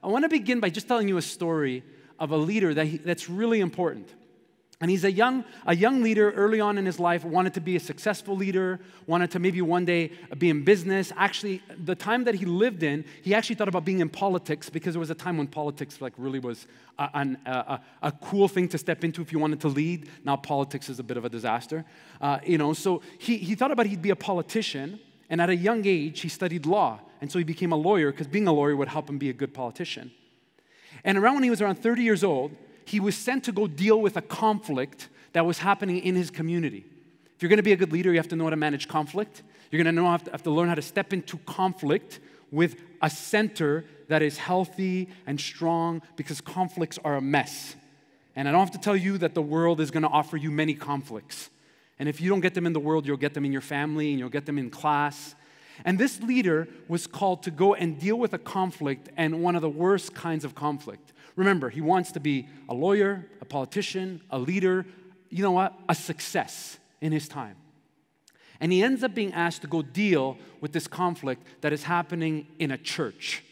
I want to begin by just telling you a story of a leader that's really important. And he's a young leader early on in his life, wanted to be a successful leader, wanted to maybe one day be in business. Actually, the time that he lived in, he actually thought about being in politics because there was a time when politics really was a cool thing to step into if you wanted to lead. Now politics is a bit of a disaster. So he thought about he'd be a politician, and at a young age, he studied law. And so he became a lawyer because being a lawyer would help him be a good politician. And when he was around 30 years old, he was sent to go deal with a conflict that was happening in his community. If you're going to be a good leader, you have to know how to manage conflict. You're going to have to learn how to step into conflict with a center that is healthy and strong, because conflicts are a mess. And I don't have to tell you that the world is going to offer you many conflicts. And if you don't get them in the world, you'll get them in your family, and you'll get them in class. And this leader was called to go and deal with a conflict, and one of the worst kinds of conflict. Remember, he wants to be a lawyer, a politician, a leader, you know what, a success in his time. And he ends up being asked to go deal with this conflict that is happening in a church.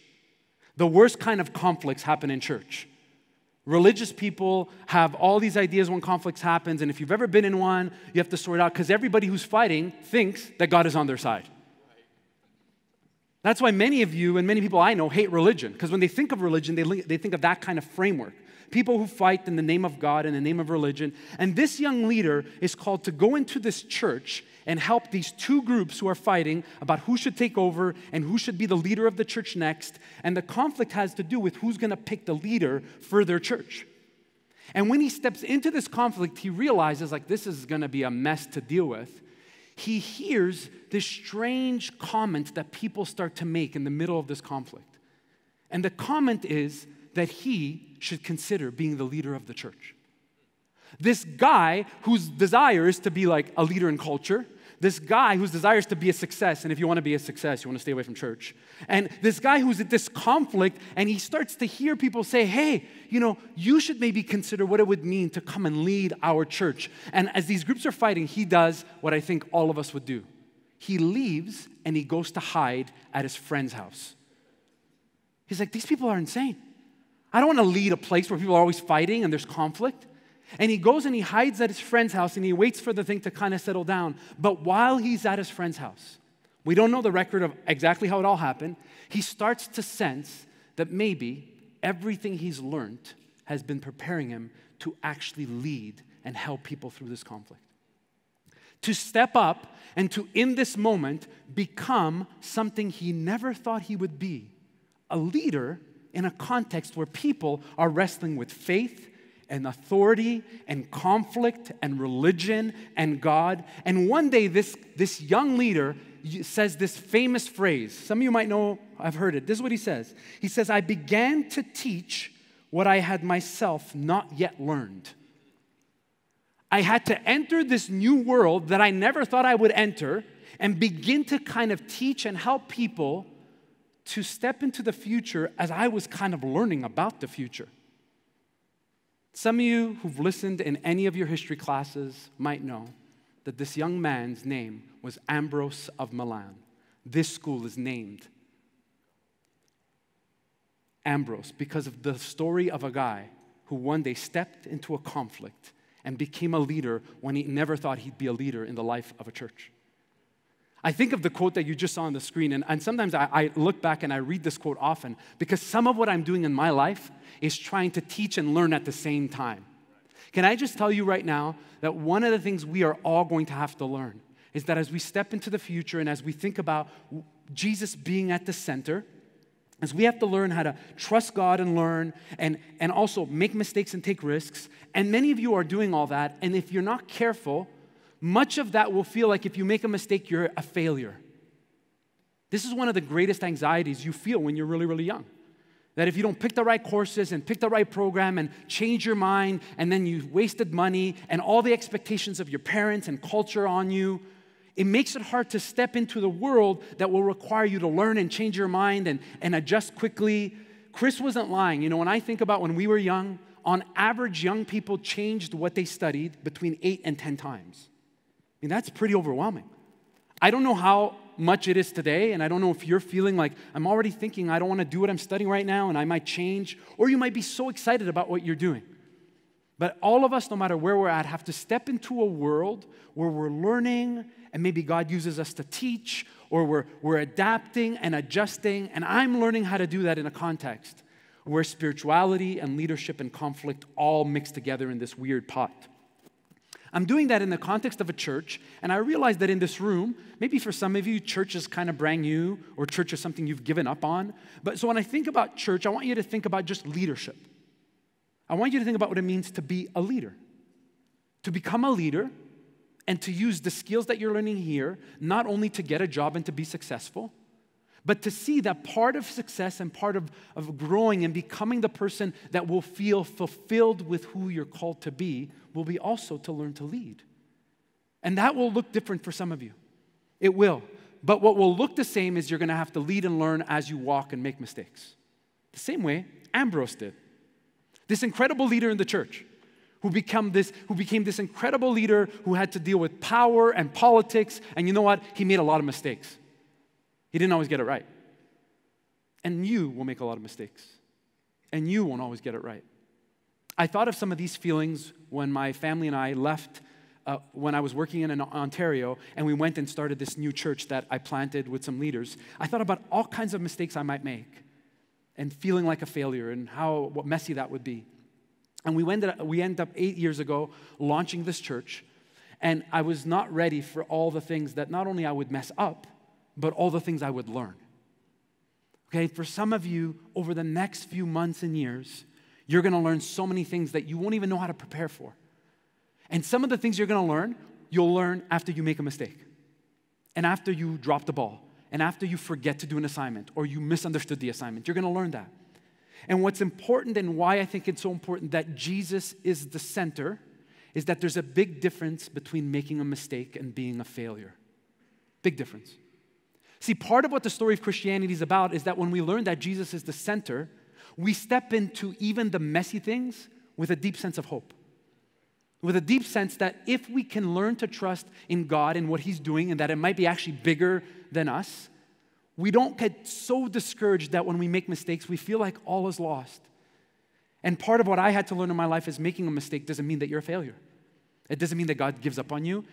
The worst kind of conflicts happen in church. Religious people have all these ideas when conflicts happen, and if you've ever been in one, you have to sort it out, because everybody who's fighting thinks that God is on their side. That's why many of you and many people I know hate religion, because when they think of religion, they think of that kind of framework. People who fight in the name of God, in the name of religion. And this young leader is called to go into this church and help these two groups who are fighting about who should take over and who should be the leader of the church next. And the conflict has to do with who's going to pick the leader for their church. And when he steps into this conflict, he realizes this is going to be a mess to deal with. He hears this strange comment that people start to make in the middle of this conflict. And the comment is that he should consider being the leader of the church. This guy whose desire is to be like a leader in culture, this guy whose desire is to be a success, and if you want to be a success, you want to stay away from church. And this guy who's at this conflict, and he starts to hear people say, hey, you should maybe consider what it would mean to come and lead our church. And as these groups are fighting, he does what I think all of us would do. He leaves and he goes to hide at his friend's house. He's like, these people are insane. I don't want to lead a place where people are always fighting and there's conflict. And he goes and he hides at his friend's house and he waits for the thing to kind of settle down. But while he's at his friend's house, we don't know the record of exactly how it all happened, he starts to sense that maybe everything he's learned has been preparing him to actually lead and help people through this conflict. To step up and to, in this moment, become something he never thought he would be. A leader in a context where people are wrestling with faith and authority and conflict and religion and God. And one day this young leader says this famous phrase. Some of you might know, I've heard it. This is what he says. He says, I began to teach what I had myself not yet learned. I had to enter this new world that I never thought I would enter and begin to kind of teach and help people to step into the future as I was kind of learning about the future. Some of you who've listened in any of your history classes might know that this young man's name was Ambrose of Milan. This school is named Ambrose because of the story of a guy who one day stepped into a conflict and became a leader when he never thought he'd be a leader in the life of a church. I think of the quote that you just saw on the screen, and sometimes I look back and I read this quote often because some of what I'm doing in my life is trying to teach and learn at the same time. Can I just tell you right now that one of the things we are all going to have to learn is that as we step into the future and as we think about Jesus being at the center, as we have to learn how to trust God and learn and also make mistakes and take risks, and many of you are doing all that, and if you're not careful, much of that will feel like if you make a mistake, you're a failure. This is one of the greatest anxieties you feel when you're really, really young. That if you don't pick the right courses and pick the right program and change your mind, and then you've wasted money and all the expectations of your parents and culture on you, it makes it hard to step into the world that will require you to learn and change your mind and adjust quickly. Chris wasn't lying. When I think about when we were young, on average, young people changed what they studied between 8 and 10 times. That's pretty overwhelming. I don't know how much it is today, and I don't know if you're feeling like, I'm already thinking I don't want to do what I'm studying right now, and I might change, or you might be so excited about what you're doing. But all of us, no matter where we're at, have to step into a world where we're learning, and maybe God uses us to teach, or we're adapting and adjusting, and I'm learning how to do that in a context where spirituality and leadership and conflict all mix together in this weird pot. I'm doing that in the context of a church, and I realize that in this room, maybe for some of you, church is kind of brand new, or church is something you've given up on. But so when I think about church, I want you to think about just leadership. I want you to think about what it means to be a leader, to become a leader, and to use the skills that you're learning here, not only to get a job and to be successful, but to see that part of success and part of growing and becoming the person that will feel fulfilled with who you're called to be will be also to learn to lead. And that will look different for some of you. It will. But what will look the same is you're going to have to lead and learn as you walk and make mistakes. The same way Ambrose did. This incredible leader in the church who became this incredible leader who had to deal with power and politics. And you know what? He made a lot of mistakes. He didn't always get it right. And you will make a lot of mistakes. And you won't always get it right. I thought of some of these feelings when my family and I left when I was working in Ontario, and we went and started this new church that I planted with some leaders. I thought about all kinds of mistakes I might make and feeling like a failure and what messy that would be. And we ended up 8 years ago launching this church, and I was not ready for all the things that not only I would mess up, but all the things I would learn. Okay, for some of you, over the next few months and years, you're going to learn so many things that you won't even know how to prepare for. And some of the things you're going to learn, you'll learn after you make a mistake, and after you drop the ball, and after you forget to do an assignment, or you misunderstood the assignment. You're going to learn that. And what's important and why I think it's so important that Jesus is the center is that there's a big difference between making a mistake and being a failure. Big difference. See, part of what the story of Christianity is about is that when we learn that Jesus is the center, we step into even the messy things with a deep sense of hope. With a deep sense that if we can learn to trust in God and what He's doing, and that it might be actually bigger than us, we don't get so discouraged that when we make mistakes, we feel like all is lost. And part of what I had to learn in my life is making a mistake doesn't mean that you're a failure. It doesn't mean that God gives up on you,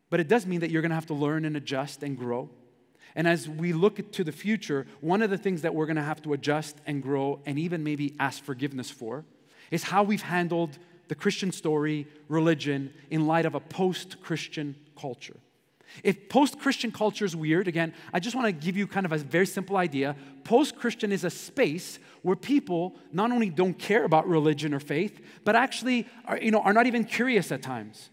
but it does mean that you're going to have to learn and adjust and grow. And as we look to the future, one of the things that we're going to have to adjust and grow and even maybe ask forgiveness for is how we've handled the Christian story, religion, in light of a post-Christian culture. If post-Christian culture is weird, again, I just want to give you kind of a very simple idea. Post-Christian is a space where people not only don't care about religion or faith, but actually are not even curious at times.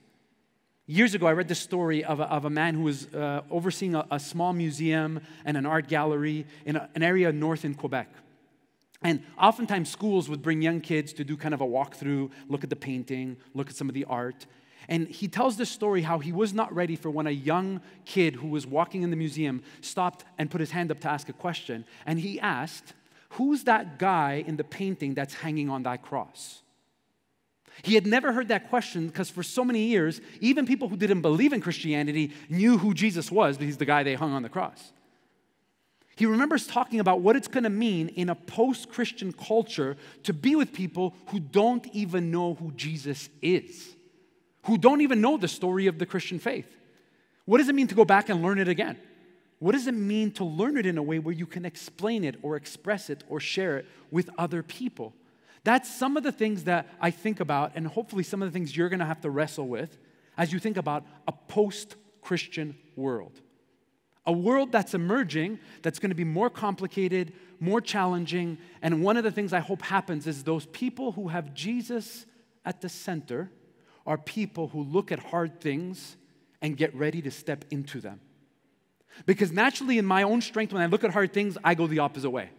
Years ago, I read this story of a man who was overseeing a small museum and an art gallery in an area north in Quebec. And oftentimes schools would bring young kids to do kind of a walkthrough, look at the painting, look at some of the art. And he tells this story how he was not ready for when a young kid who was walking in the museum stopped and put his hand up to ask a question. And he asked, "Who's that guy in the painting that's hanging on that cross?" He had never heard that question because for so many years, even people who didn't believe in Christianity knew who Jesus was because he's the guy they hung on the cross. He remembers talking about what it's going to mean in a post-Christian culture to be with people who don't even know who Jesus is, who don't even know the story of the Christian faith. What does it mean to go back and learn it again? What does it mean to learn it in a way where you can explain it or express it or share it with other people? That's some of the things that I think about, and hopefully some of the things you're going to have to wrestle with as you think about a post-Christian world. A world that's emerging, that's going to be more complicated, more challenging, and one of the things I hope happens is those people who have Jesus at the center are people who look at hard things and get ready to step into them. Because naturally in my own strength, when I look at hard things, I go the opposite way.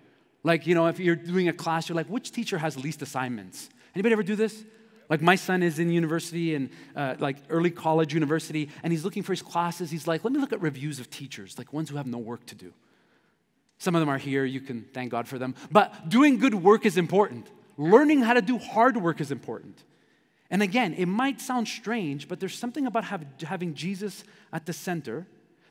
Like, if you're doing a class, you're like, which teacher has least assignments? Anybody ever do this? Like my son is in university and like early college university, and he's looking for his classes. He's like, let me look at reviews of teachers, like ones who have no work to do. Some of them are here. You can thank God for them. But doing good work is important. Learning how to do hard work is important. And again, it might sound strange, but there's something about having Jesus at the center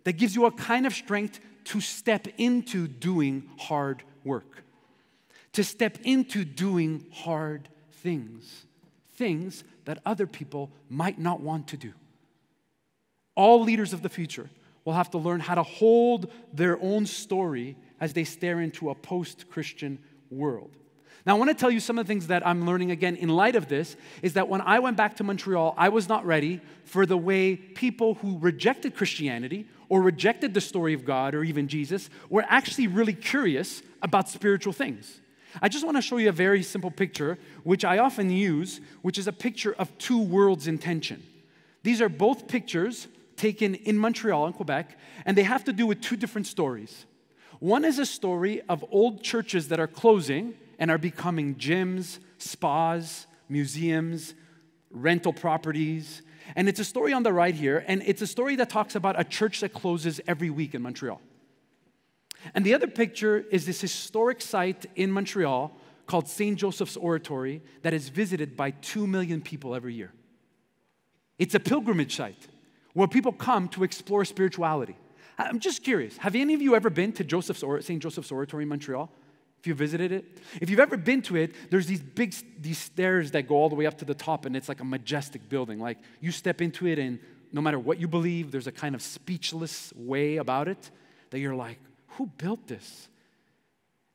that gives you a kind of strength to step into doing hard work, to step into doing hard things, things that other people might not want to do. All leaders of the future will have to learn how to hold their own story as they stare into a post-Christian world. Now, I want to tell you some of the things that I'm learning again in light of this, is that when I went back to Montreal, I was not ready for the way people who rejected Christianity or rejected the story of God or even Jesus were actually really curious about spiritual things. I just want to show you a very simple picture, which I often use, which is a picture of two worlds in tension. These are both pictures taken in Montreal, in Quebec, and they have to do with two different stories. One is a story of old churches that are closing and are becoming gyms, spas, museums, rental properties. And it's a story on the right here, and it's a story that talks about a church that closes every week in Montreal. And the other picture is this historic site in Montreal called St. Joseph's Oratory that is visited by 2 million people every year. It's a pilgrimage site where people come to explore spirituality. I'm just curious, have any of you ever been to St. Joseph's Oratory in Montreal? If you visited it? If you've ever been to it, there's these stairs that go all the way up to the top, and it's like a majestic building. Like, you step into it, and no matter what you believe, there's a kind of speechless way about it that you're like, who built this?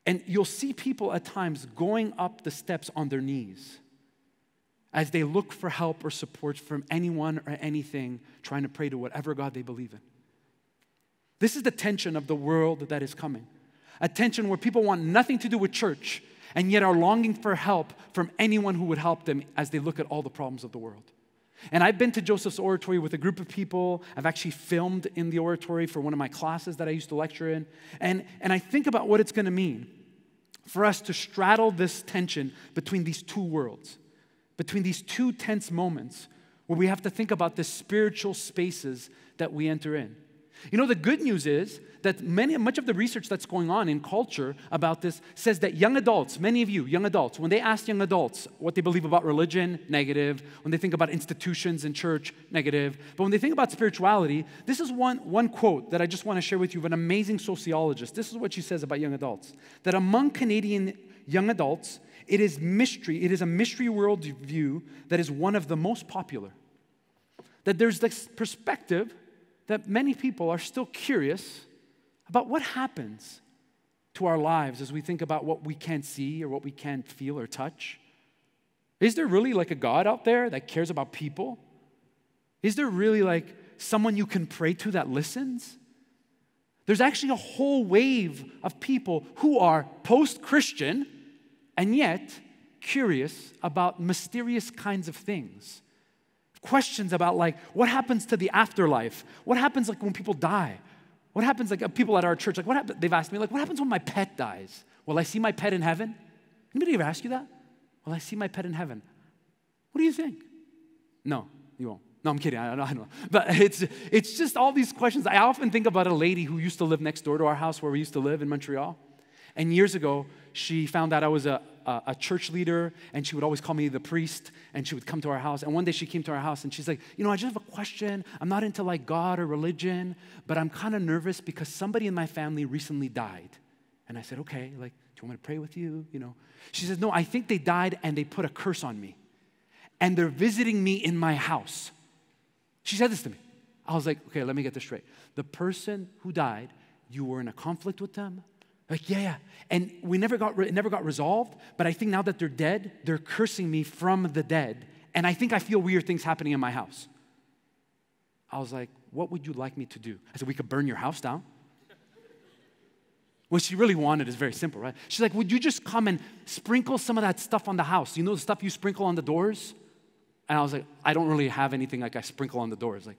And you'll see people at times going up the steps on their knees as they look for help or support from anyone or anything, trying to pray to whatever God they believe in. This is the tension of the world that is coming. A tension where people want nothing to do with church and yet are longing for help from anyone who would help them as they look at all the problems of the world. And I've been to Joseph's Oratory with a group of people. I've actually filmed in the oratory for one of my classes that I used to lecture in. And I think about what it's going to mean for us to straddle this tension between these two worlds, between these two tense moments where we have to think about the spiritual spaces that we enter in. You know, the good news is that much of the research that's going on in culture about this says that young adults, many of you, young adults, when they ask young adults what they believe about religion, negative. When they think about institutions and church, negative. But when they think about spirituality, this is one quote that I just want to share with you of an amazing sociologist. This is what she says about young adults. That among Canadian young adults, it is a mystery worldview that is one of the most popular. That there's this perspective that many people are still curious about what happens to our lives as we think about what we can't see or what we can't feel or touch. Is there really like a God out there that cares about people? Is there really like someone you can pray to that listens? There's actually a whole wave of people who are post-Christian and yet curious about mysterious kinds of things. Questions about like, what happens to the afterlife? What happens like when people die? What happens like people at our church? Like, what happens? They've asked me like, what happens when my pet dies? Will I see my pet in heaven? Anybody ever ask you that? Will I see my pet in heaven? What do you think? No, you won't. No, I'm kidding. I don't know. But it's just all these questions. I often think about a lady who used to live next door to our house where we used to live in Montreal. And years ago, she found out I was a church leader, and she would always call me the priest, and she would come to our house. And one day she came to our house, and she's like, I just have a question. I'm not into like God or religion, but I'm kind of nervous because somebody in my family recently died. And I said, okay, like, do you want me to pray with you? She says, no, I think they died and they put a curse on me. And they're visiting me in my house. She said this to me. I was like, okay, let me get this straight. The person who died, you were in a conflict with them? Like, yeah. And it never got resolved, but I think now that they're dead, they're cursing me from the dead. And I think I feel weird things happening in my house. I was like, what would you like me to do? I said, we could burn your house down. What she really wanted is very simple, right? She's like, would you just come and sprinkle some of that stuff on the house? You know the stuff you sprinkle on the doors? And I was like, I don't really have anything like I sprinkle on the doors. Like,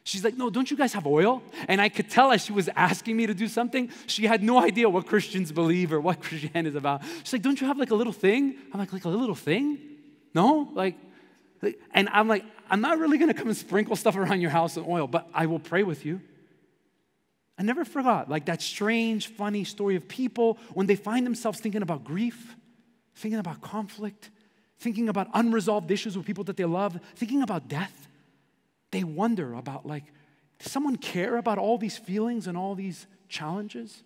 she's like, no, don't you guys have oil? And I could tell as she was asking me to do something, she had no idea what Christians believe or what Christianity is about. She's like, don't you have like a little thing? I'm like a little thing? No? And I'm like, I'm not really going to come and sprinkle stuff around your house with oil, but I will pray with you. I never forgot like that strange, funny story of people when they find themselves thinking about grief, thinking about conflict, thinking about unresolved issues with people that they love, thinking about death. They wonder about like, Does someone care about all these feelings and all these challenges?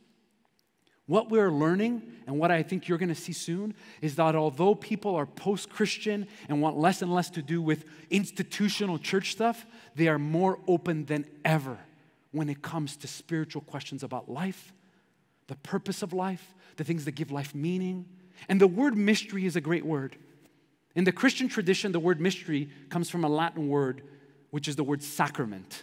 What we're learning, and what I think you're going to see soon, is that although people are post-Christian and want less and less to do with institutional church stuff, they are more open than ever when it comes to spiritual questions about life, the purpose of life, the things that give life meaning. And the word mystery is a great word. In the Christian tradition, the word mystery comes from a Latin word, which is the word sacrament.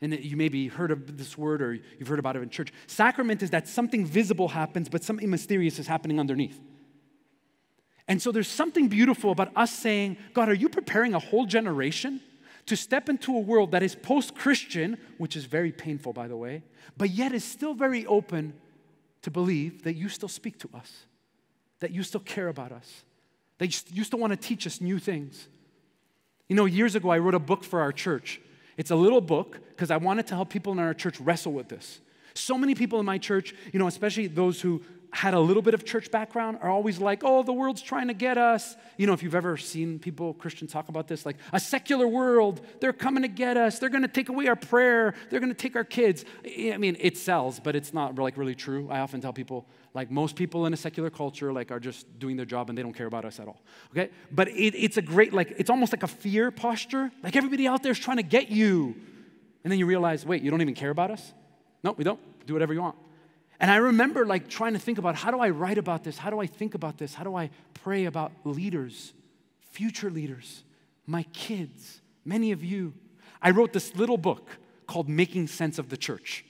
And you maybe heard of this word or you've heard about it in church. Sacrament is that something visible happens, but something mysterious is happening underneath. And so there's something beautiful about us saying, God, are you preparing a whole generation to step into a world that is post-Christian, which is very painful, by the way, but yet is still very open to believe that you still speak to us, that you still care about us, that you still want to teach us new things. You know, years ago, I wrote a book for our church. It's a little book because I wanted to help people in our church wrestle with this. So many people in my church, you know, especially those who had a little bit of church background, are always like, oh, the world's trying to get us. You know, if you've ever seen people, Christians, talk about this, like a secular world, they're coming to get us. They're going to take away our prayer. They're going to take our kids. I mean, it sells, but it's not like really true. I often tell people, like most people in a secular culture, like are just doing their job and they don't care about us at all, okay? But it's a great, like, it's almost like a fear posture. Like everybody out there is trying to get you. And then you realize, wait, you don't even care about us? No, we don't. Do whatever you want. And I remember like trying to think about, how do I write about this? How do I think about this? How do I pray about leaders, future leaders, my kids, many of you? I wrote this little book called Making Sense of the Church.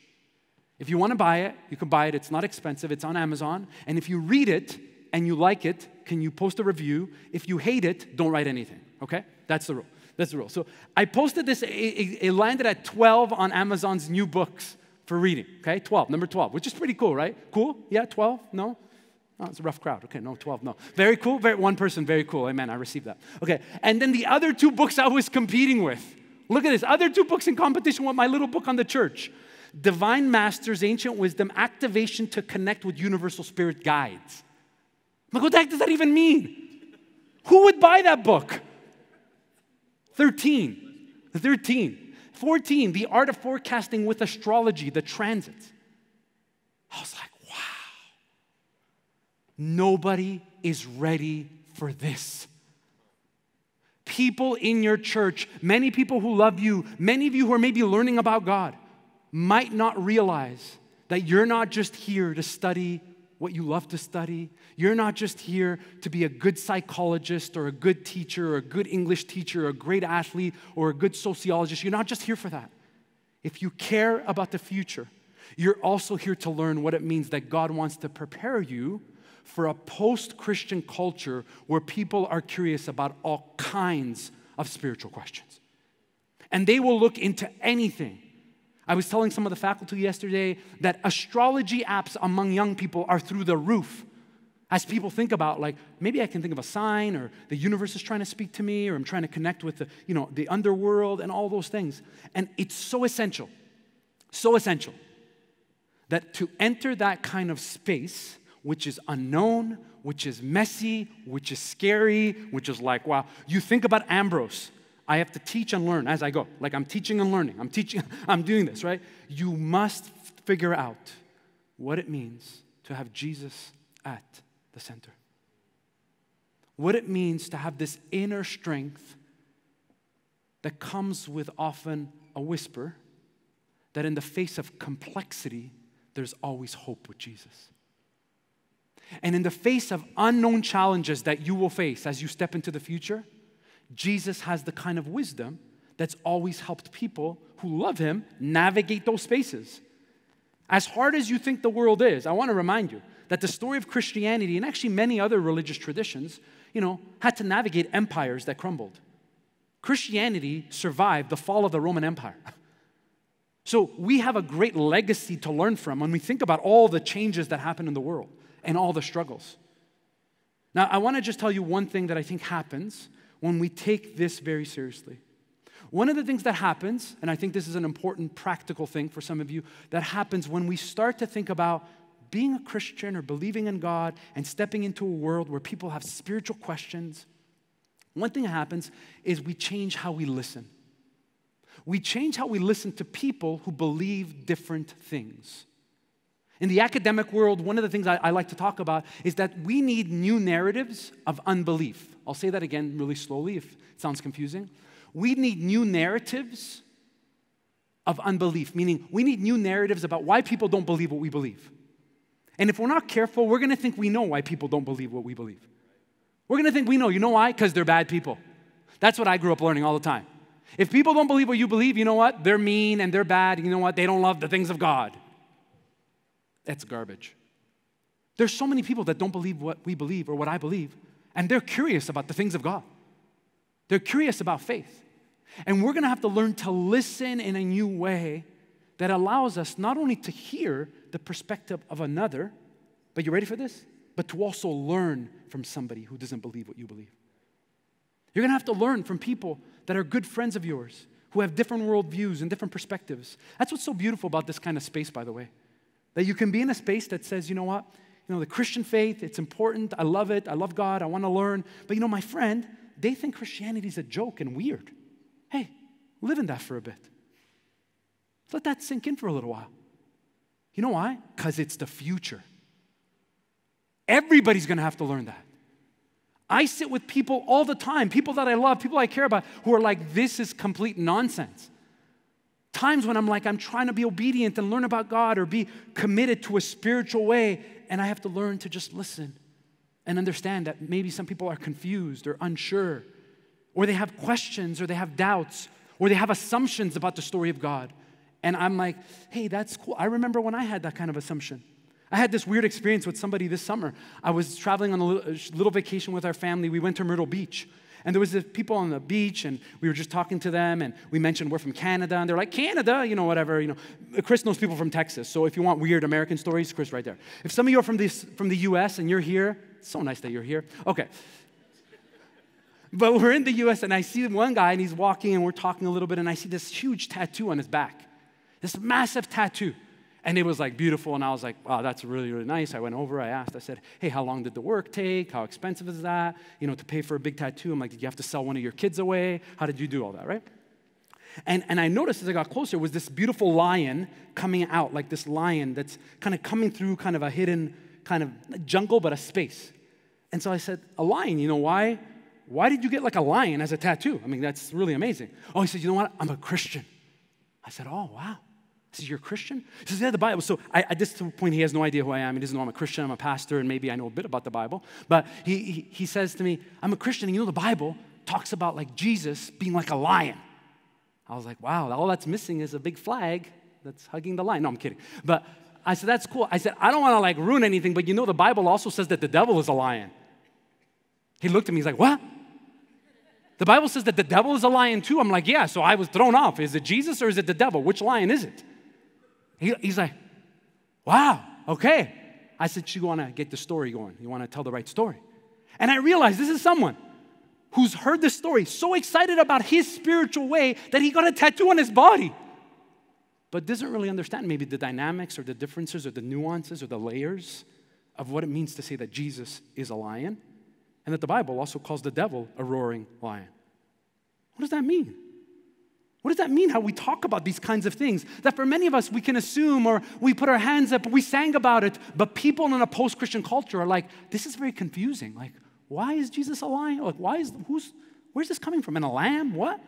If you want to buy it, you can buy it. It's not expensive. It's on Amazon. And if you read it and you like it, can you post a review? If you hate it, don't write anything, okay? That's the rule. That's the rule. So I posted this. It landed at 12 on Amazon's new books for reading, okay? 12, number 12, which is pretty cool, right? Cool? Yeah, 12? No? Oh, it's a rough crowd. Okay, no, 12, no. Very cool? One person, very cool. Amen, I received that. Okay, and then the other two books I was competing with. Look at this. Other two books in competition with my little book on the church. Divine Masters, Ancient Wisdom, Activation to Connect with Universal Spirit Guides. I'm like, what the heck does that even mean? Who would buy that book? 13. 14, The Art of Forecasting with Astrology, the transits. I was like, wow. Nobody is ready for this. People in your church, many people who love you, many of you who are maybe learning about God, might not realize that you're not just here to study what you love to study. You're not just here to be a good psychologist or a good teacher or a good English teacher or a great athlete or a good sociologist. You're not just here for that. If you care about the future, you're also here to learn what it means that God wants to prepare you for a post-Christian culture where people are curious about all kinds of spiritual questions. And they will look into anything. I was telling some of the faculty yesterday that astrology apps among young people are through the roof. As people think about, like, maybe I can think of a sign, or the universe is trying to speak to me, or I'm trying to connect with the underworld and all those things. And it's so essential that to enter that kind of space, which is unknown, which is messy, which is scary, which is like, wow. You think about Ambrose. I have to teach and learn as I go. Like I'm teaching and learning. I'm doing this, right? You must figure out what it means to have Jesus at the center. What it means to have this inner strength that comes with often a whisper that in the face of complexity, there's always hope with Jesus. And in the face of unknown challenges that you will face as you step into the future, Jesus has the kind of wisdom that's always helped people who love him navigate those spaces. As hard as you think the world is, I want to remind you that the story of Christianity, and actually many other religious traditions, had to navigate empires that crumbled. Christianity survived the fall of the Roman Empire. So we have a great legacy to learn from when we think about all the changes that happen in the world and all the struggles. Now, I want to just tell you one thing that I think happens when we take this very seriously. One of the things that happens, and I think this is an important practical thing for some of you, that happens when we start to think about being a Christian or believing in God and stepping into a world where people have spiritual questions, one thing that happens is we change how we listen. We change how we listen to people who believe different things. In the academic world, one of the things I like to talk about is that we need new narratives of unbelief. I'll say that again really slowly if it sounds confusing. We need new narratives of unbelief, meaning we need new narratives about why people don't believe what we believe. And if we're not careful, we're going to think we know why people don't believe what we believe. We're going to think we know. You know why? Because they're bad people. That's what I grew up learning all the time. If people don't believe what you believe, you know what? They're mean and they're bad. You know what? They don't love the things of God. That's garbage. There's so many people that don't believe what we believe or what I believe, and they're curious about the things of God. They're curious about faith. And we're going to have to learn to listen in a new way that allows us not only to hear the perspective of another, but you ready for this? But to also learn from somebody who doesn't believe what you believe. You're going to have to learn from people that are good friends of yours, who have different worldviews and different perspectives. That's what's so beautiful about this kind of space, by the way. That you can be in a space that says, you know what? You know, the Christian faith, it's important. I love it. I love God. I want to learn. But you know, my friend, they think Christianity is a joke and weird. Hey, live in that for a bit. Let that sink in for a little while. You know why? Because it's the future. Everybody's going to have to learn that. I sit with people all the time, people that I love, people I care about, who are like, this is complete nonsense. Times when I'm like, I'm trying to be obedient and learn about God or be committed to a spiritual way, and I have to learn to just listen and understand that maybe some people are confused or unsure, or they have questions or they have doubts, or they have assumptions about the story of God. And I'm like, hey, that's cool. I remember when I had that kind of assumption. I had this weird experience with somebody this summer. I was traveling on a little vacation with our family. We went to Myrtle Beach. And there was this people on the beach, and we were just talking to them, and we mentioned we're from Canada, and they're like, Canada, you know, whatever, you know. Chris knows people from Texas, so if you want weird American stories, Chris right there. If some of you are from the U.S. and you're here, it's so nice that you're here. Okay. But we're in the U.S., and I see one guy, and he's walking, and we're talking a little bit, and I see this huge tattoo on his back, this massive tattoo. And it was like beautiful, and I was like, wow, that's really, really nice. I went over, I asked, I said, hey, how long did the work take? How expensive is that? You know, to pay for a big tattoo. I'm like, did you have to sell one of your kids away? How did you do all that, right? And I noticed as I got closer was this beautiful lion coming out, like this lion that's kind of coming through kind of a hidden kind of jungle, but a space. And so I said, a lion, you know why? Why did you get like a lion as a tattoo? I mean, that's really amazing. Oh, he said, you know what? I'm a Christian. I said, oh, wow. He says, you're a Christian? He says, yeah, the Bible. So at this point, he has no idea who I am. He doesn't know I'm a Christian, I'm a pastor, and maybe I know a bit about the Bible. But he says to me, I'm a Christian, and you know the Bible talks about like Jesus being like a lion. I was like, wow, all that's missing is a big flag that's hugging the lion. No, I'm kidding. But I said, that's cool. I said, I don't want to like ruin anything, but you know the Bible also says that the devil is a lion. He looked at me, he's like, what? The Bible says that the devil is a lion too. I'm like, yeah, so I was thrown off. Is it Jesus or is it the devil? Which lion is it? He's like, wow, okay. I said, you want to get the story going. You want to tell the right story. And I realized this is someone who's heard this story, so excited about his spiritual way that he got a tattoo on his body, but doesn't really understand maybe the dynamics or the differences or the nuances or the layers of what it means to say that Jesus is a lion and that the Bible also calls the devil a roaring lion. What does that mean? What does that mean, how we talk about these kinds of things? That for many of us, we can assume or we put our hands up, we sang about it, but people in a post-Christian culture are like, this is very confusing. Like, why is Jesus a lion? Like, where's this coming from? And a lamb? What?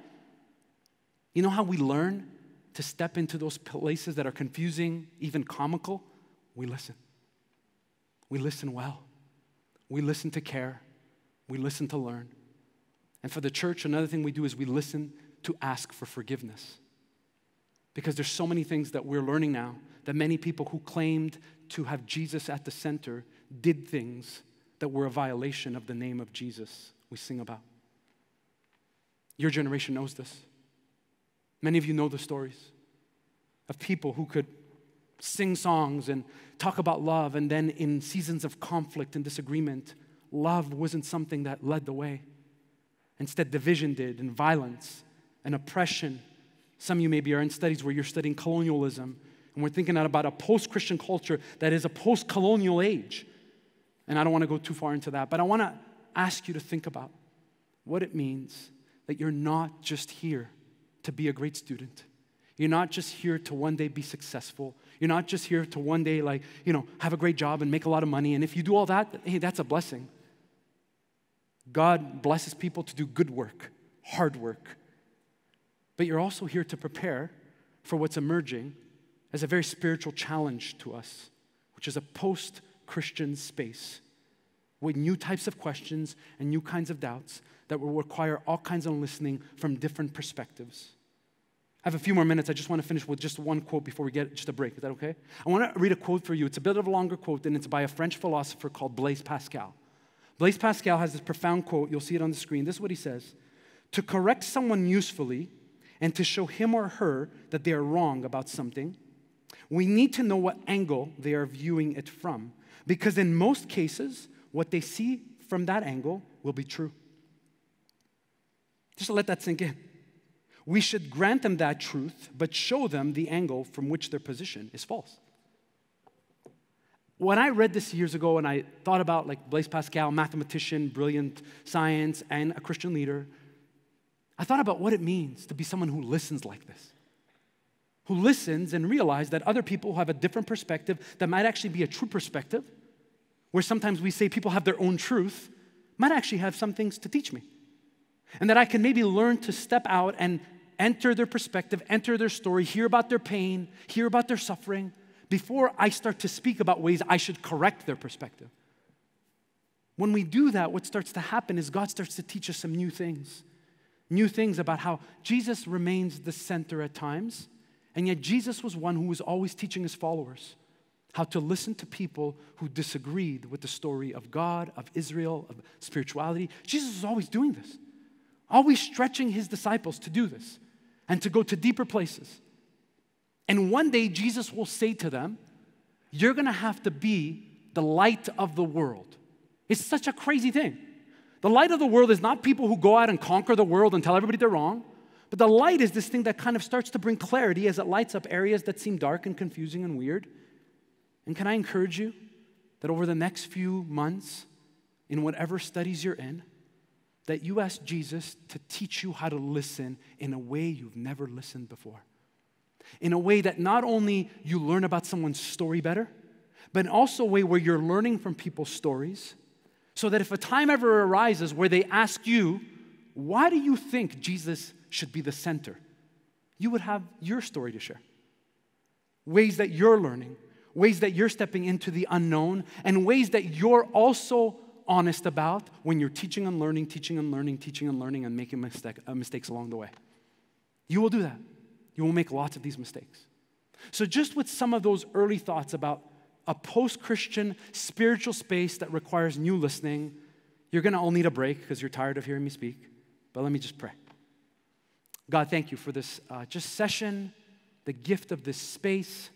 You know how we learn to step into those places that are confusing, even comical? We listen. We listen well. We listen to care. We listen to learn. And for the church, another thing we do is we listen to ask for forgiveness. Because there's so many things that we're learning now that many people who claimed to have Jesus at the center did things that were a violation of the name of Jesus we sing about. Your generation knows this. Many of you know the stories of people who could sing songs and talk about love, and then in seasons of conflict and disagreement, love wasn't something that led the way. Instead, division did, and violence and oppression. Some of you maybe are in studies where you're studying colonialism, and we're thinking about a post-Christian culture that is a post-colonial age. And I don't want to go too far into that, but I want to ask you to think about what it means that you're not just here to be a great student. You're not just here to one day be successful. You're not just here to one day have a great job and make a lot of money. And if you do all that, hey, that's a blessing. God blesses people to do good work, hard work. But you're also here to prepare for what's emerging as a very spiritual challenge to us, which is a post-Christian space with new types of questions and new kinds of doubts that will require all kinds of listening from different perspectives. I have a few more minutes. I just want to finish with just one quote before we get just a break. Is that okay? I want to read a quote for you. It's a bit of a longer quote, and it's by a French philosopher called Blaise Pascal. Blaise Pascal has this profound quote. You'll see it on the screen. This is what he says. To correct someone usefully and to show him or her that they are wrong about something, we need to know what angle they are viewing it from, because in most cases, what they see from that angle will be true. Just let that sink in. We should grant them that truth, but show them the angle from which their position is false. When I read this years ago and I thought about Blaise Pascal, mathematician, brilliant science, and a Christian leader, I thought about what it means to be someone who listens like this. Who listens and realizes that other people who have a different perspective that might actually be a true perspective, where sometimes we say people have their own truth, might actually have some things to teach me. And that I can maybe learn to step out and enter their perspective, enter their story, hear about their pain, hear about their suffering, before I start to speak about ways I should correct their perspective. When we do that, what starts to happen is God starts to teach us some new things about how Jesus remains the center at times, and yet Jesus was one who was always teaching his followers how to listen to people who disagreed with the story of God, of Israel, of spirituality. Jesus was always doing this, always stretching his disciples to do this and to go to deeper places. And one day Jesus will say to them, you're going to have to be the light of the world. It's such a crazy thing. The light of the world is not people who go out and conquer the world and tell everybody they're wrong, but the light is this thing that kind of starts to bring clarity as it lights up areas that seem dark and confusing and weird. And can I encourage you that over the next few months, in whatever studies you're in, that you ask Jesus to teach you how to listen in a way you've never listened before. In a way that not only you learn about someone's story better, but also a way where you're learning from people's stories, so that if a time ever arises where they ask you, why do you think Jesus should be the center? You would have your story to share. Ways that you're learning, ways that you're stepping into the unknown, and ways that you're also honest about when you're teaching and learning, and making mistakes along the way. You will do that. You will make lots of these mistakes. So just with some of those early thoughts about a post-Christian spiritual space that requires new listening, you're going to all need a break because you're tired of hearing me speak. But let me just pray. God, thank you for this just session, the gift of this space,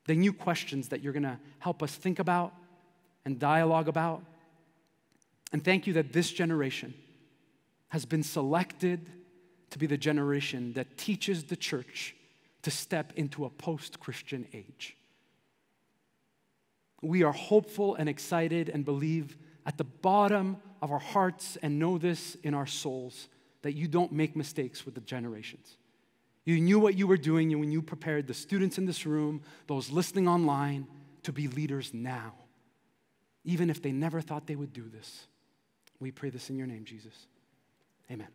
the new questions that you're going to help us think about and dialogue about. And thank you that this generation has been selected to be the generation that teaches the church to step into a post-Christian age. We are hopeful and excited and believe at the bottom of our hearts and know this in our souls that you don't make mistakes with the generations. You knew what you were doing when you prepared the students in this room, those listening online, to be leaders now, even if they never thought they would do this. We pray this in your name, Jesus. Amen.